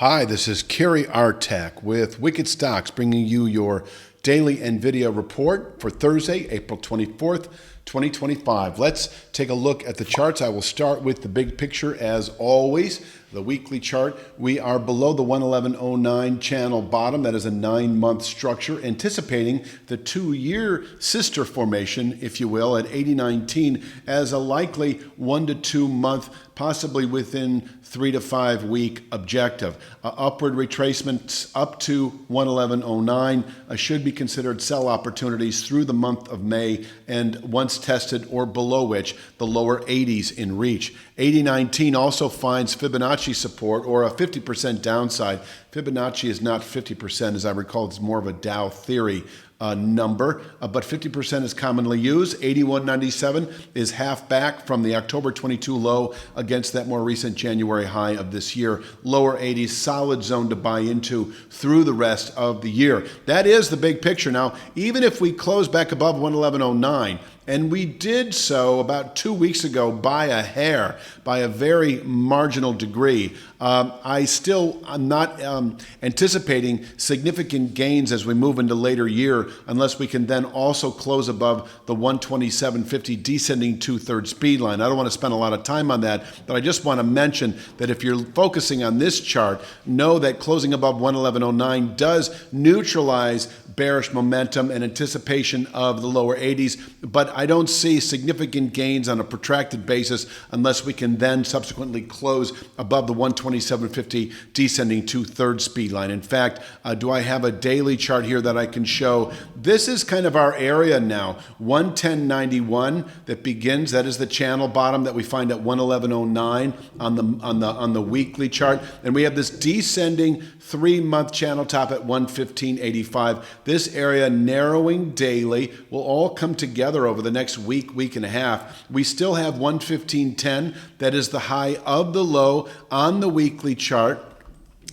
Hi, this is Kerry Artak with Wicked Stocks, bringing you your daily NVIDIA report for Thursday, April 24th, 2025. Let's take a look at the charts. I will start with the big picture as always. The weekly chart, we are below the 111.09 channel bottom. That is a 9-month structure, anticipating the 2-year sister formation, if you will, at 80.19 as a likely 1 to 2 month, possibly within 3 to 5 week objective. Upward retracements up to 111.09 should be considered sell opportunities through the month of May, and once tested or below which, the lower 80s in reach. 80.19 also finds Fibonacci support, or a 50% downside. Fibonacci is not 50%, as I recall. It's more of a Dow theory number, but 50% is commonly used. 81.97 is half back from the October 22 low against that more recent January high of this year. Lower 80s, solid zone to buy into through the rest of the year. That is the big picture. Now, even if we close back above 111.09, and we did so about 2 weeks ago by a hair, by a very marginal degree, I'm not anticipating significant gains as we move into later year unless we can then also close above the 127.50 descending 2/3 speed line. I don't want to spend a lot of time on that, but I just want to mention that if you're focusing on this chart, know that closing above 111.09 does neutralize bearish momentum and anticipation of the lower 80s, but I don't see significant gains on a protracted basis unless we can then subsequently close above the 127.50 descending 2/3 speed line. In fact, do I have a daily chart here that I can show? This is kind of our area now, 110.91 that begins. That is the channel bottom that we find at 111.09 on the weekly chart, and we have this descending 3-month channel top at 115.85. This area narrowing daily will all come together over the next week and a half. We still have 115.10. That is the high of the low on the weekly chart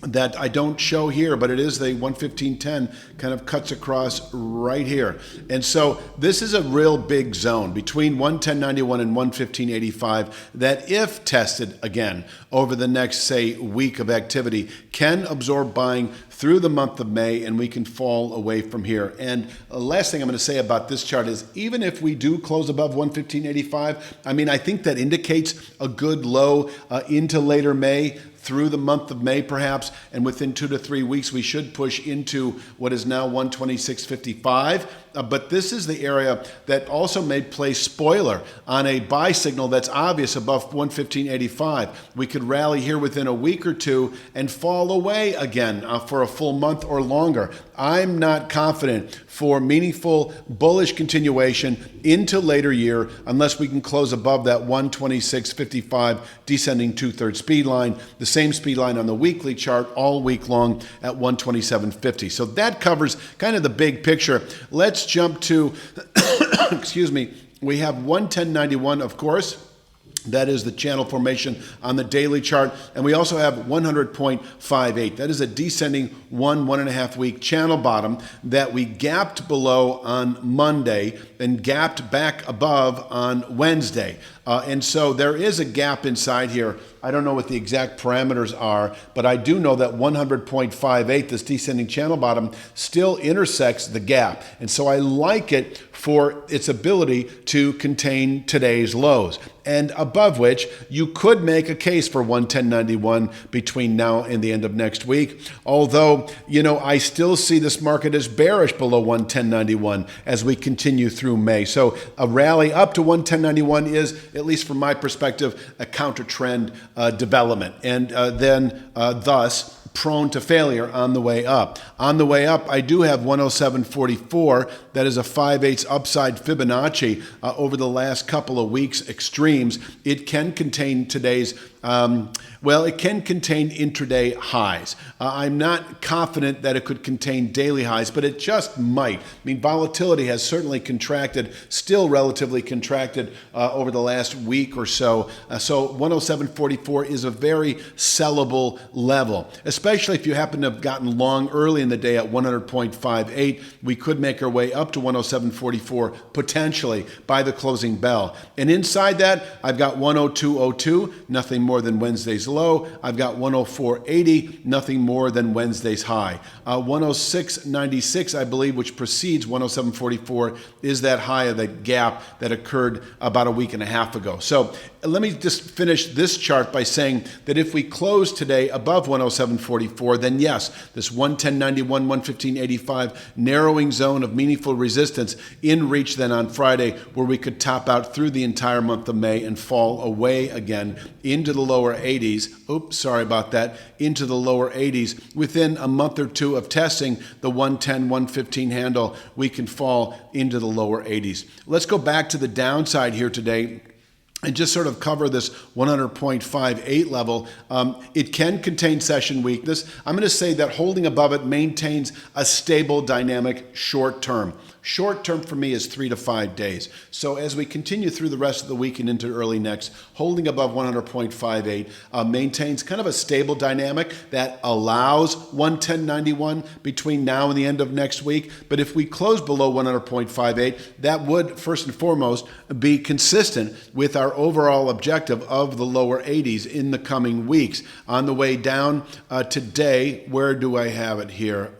that I don't show here, but it is the 115.10 kind of cuts across right here. And so this is a real big zone between 110.91 and 115.85 that, if tested again over the next, say, week of activity, can absorb buying through the month of May, and we can fall away from here. And the last thing I'm going to say about this chart is, even if we do close above 115.85, I think that indicates a good low into later May, through the month of May perhaps, and within 2 to 3 weeks we should push into what is now 126.55. But this is the area that also may play spoiler on a buy signal that's obvious above 115.85. We could rally here within a week or two and fall away again for a full month or longer. I'm not confident for meaningful bullish continuation into later year unless we can close above that 126.55 descending 2/3 speed line, the same speed line on the weekly chart all week long at 127.50. So that covers kind of the big picture. Let's jump to, excuse me, we have 110.91, of course. That is the channel formation on the daily chart. And we also have 100.58. That is a descending 1.5 week channel bottom that we gapped below on Monday and gapped back above on Wednesday. And so there is a gap inside here. I don't know what the exact parameters are, but I do know that 100.58, this descending channel bottom, still intersects the gap. And so I like it for its ability to contain today's lows, and above which you could make a case for 110.91 between now and the end of next week. Although, I still see this market as bearish below 110.91 as we continue through May. So a rally up to 110.91 is, at least from my perspective, a counter trend development, and then thus prone to failure on the way up. On the way up, I do have 107.44. That is a 5/8 upside Fibonacci over the last couple of weeks extremes. It can contain today's it can contain intraday highs. I'm not confident that it could contain daily highs, but it just might. Volatility has certainly contracted, still relatively contracted over the last week or so. So 107.44 is a very sellable level, especially if you happen to have gotten long early in the day at 100.58. We could make our way up to 107.44 potentially by the closing bell. And inside that, I've got 102.02, nothing more than Wednesday's low, I've got 104.80, nothing more than Wednesday's high. 106.96, I believe, which precedes 107.44, is that high of that gap that occurred about a week and a half ago. So let me just finish this chart by saying that if we close today above 107.44, then yes, this 110.91, 115.85 narrowing zone of meaningful resistance in reach then on Friday, where we could top out through the entire month of May and fall away again into the lower 80s. Oops, sorry about that. Into the lower 80s. Within a month or two of testing the 110, 115 handle, we can fall into the lower 80s. Let's go back to the downside here today and just sort of cover this 100.58 level. It can contain session weakness. I'm going to say that holding above it maintains a stable dynamic short term. Short term for me is 3 to 5 days. So as we continue through the rest of the week and into early next, holding above 100.58 maintains kind of a stable dynamic that allows 110.91 between now and the end of next week. But if we close below 100.58, that would first and foremost be consistent with our overall objective of the lower 80s in the coming weeks. On the way down today, where do I have it here?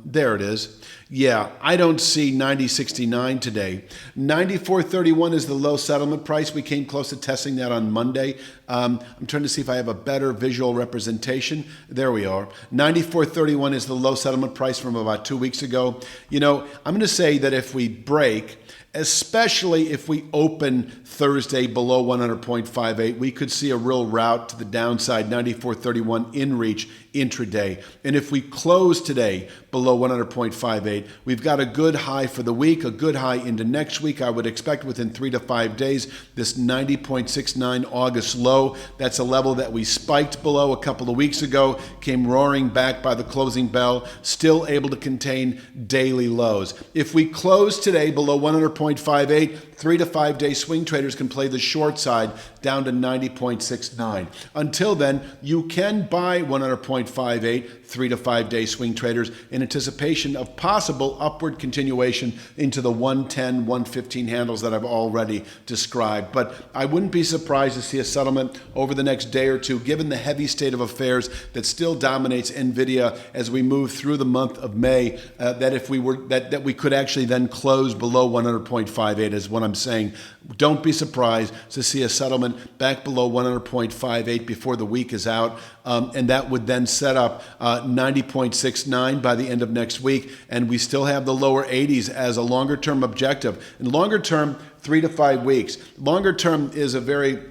There it is. Yeah, I don't see 90.69 today. 94.31 is the low settlement price. We came close to testing that on Monday. I'm trying to see if I have a better visual representation. There we are. 94.31 is the low settlement price from about 2 weeks ago. You know, I'm going to say that if we break, especially if we open Thursday below 100.58, we could see a real rout to the downside, 94.31 in reach intraday. And if we close today below 100.58, we've got a good high for the week, a good high into next week. I would expect within 3 to 5 days, this 90.69 August low. That's a level that we spiked below a couple of weeks ago, came roaring back by the closing bell, still able to contain daily lows. If we close today below 100.58, 3 to 5 day swing traders can play the short side down to 90.69. Until then, you can buy 100.58, 3 to 5 day swing traders in anticipation of possible upward continuation into the 110, 115 handles that I've already described. But I wouldn't be surprised to see a settlement over the next day or two, given the heavy state of affairs that still dominates NVIDIA as we move through the month of May, that we could actually then close below 100.58 is what I'm saying. Don't be surprised to see a settlement back below 100.58 before the week is out, and that would then set up 90.69 by the end of next week, and we still have the lower 80s as a longer-term objective. And longer-term, 3 to 5 weeks. Longer-term is a very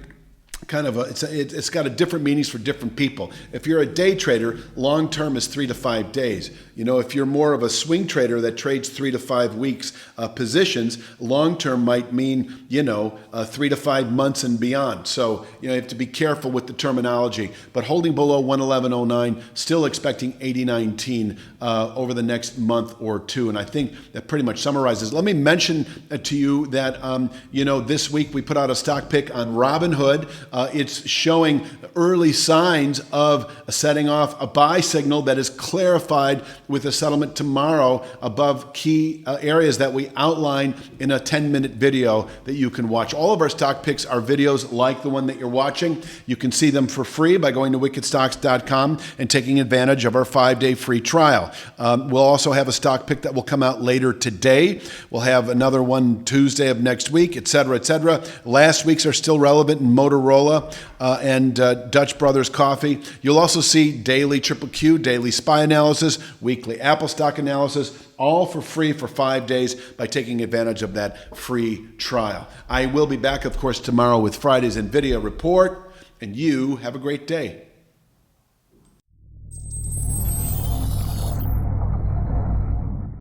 kind of it's got a different meanings for different people. If you're a day trader, long term is 3 to 5 days. You know, if you're more of a swing trader that trades 3 to 5 weeks positions, long term might mean 3 to 5 months and beyond. So you have to be careful with the terminology. But holding below 111.09, still expecting 80.19 over the next month or two, and I think that pretty much summarizes. Let me mention to you that this week we put out a stock pick on Robinhood. It's showing early signs of setting off a buy signal that is clarified with a settlement tomorrow above key areas that we outline in a 10-minute video that you can watch. All of our stock picks are videos like the one that you're watching. You can see them for free by going to wickedstocks.com and taking advantage of our 5-day free trial. We'll also have a stock pick that will come out later today. We'll have another one Tuesday of next week, et cetera, et cetera. Last week's are still relevant in Motorola and Dutch Brothers Coffee. You'll also see daily Triple Q, daily SPY analysis, weekly Apple stock analysis, all for free for 5 days by taking advantage of that free trial. I will be back, of course, tomorrow with Friday's NVIDIA report, and you have a great day.